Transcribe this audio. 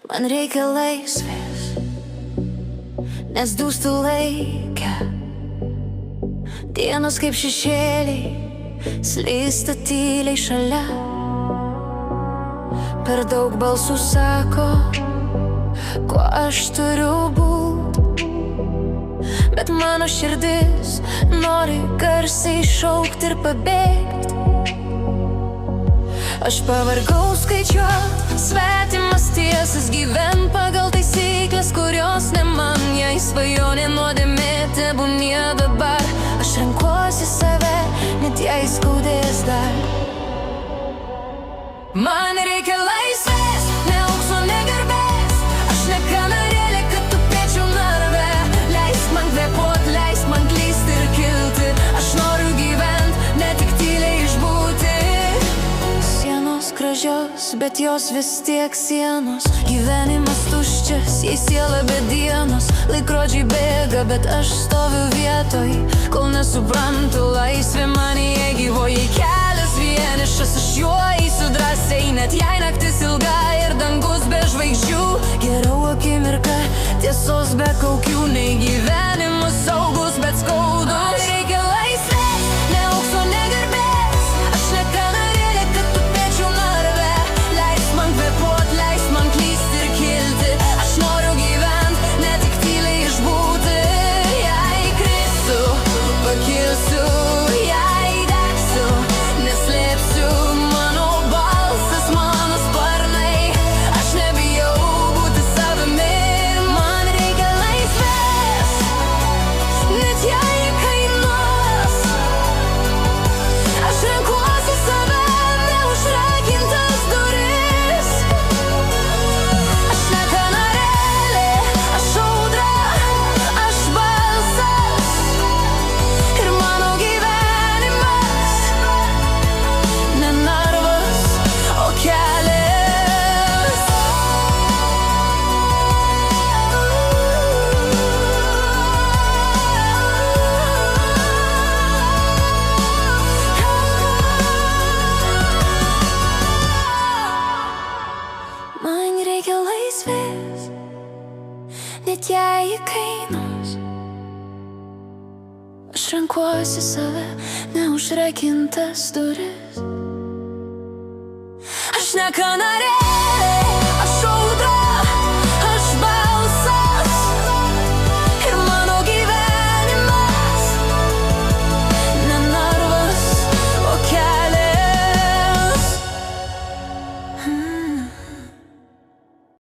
Man reikia laisvės, nes dūstu laike. Dienos kaip šešėliai slysta tyliai šalia. Per daug balsų sako, kuo aš turiu būt, bet mano širdis nori garsiai šaukt ir pabėgt. Aš pavargau skaičiuot svetimas tiesas, gyvent pagal taisyklės, kurios ne man. Jei svajonė nuodėmė, tebūnie dabar. Aš renkuosi save, net jei skaudės dar. Man reikia laisvės, ne aukso, ne garbės. Aš ne kanarėlė, kad tupėčiau narve. Leisk man kvėpuot, leisk man klysti ir kilti. Aš noriu gyvent, ne tik tyliai išbūti. Sienos gražios, bet jos vis tiek sienos. Gyvenimas tuščias, jei siela be dienos. Laikrodžiai bėga, bet aš stoviu vietoj, kol nesuprantu, laisvė manyje gyvoji. Kelias vienišas, aš juo eisiu drąsiai, net jei naktis ilga ir dangus be žvaigždžių. Geriau akimirka tiesos be kaukių, nei gyvenimas saugus, bet skaudus. Reikia laisvės, ne aukso, ne garbės. Aš ne kanarėlė, kad tupėčiau narve. Leisk man kvėpuot, leisk man klysti ir kilti. Aš noriu gyvent, ne tik tyliai išbūti. Jei krisiu, pakilsiu, jei degsiu, neslėpsiu. Mano balsas, mano sparnai. Aš nebijau būti savimi. Man reikia laisvės, net jei kainuos. Aš renkuosi save, neužrakintas duris. Aš ne kanarėlė, aš audra, aš balsas. Ir mano gyvenimas ne narvas, o kelias. Man reikia laisvės, net jei ji kainuos. Aš renkuosi save, neužrakintas duris. Aš ne kanarėlė.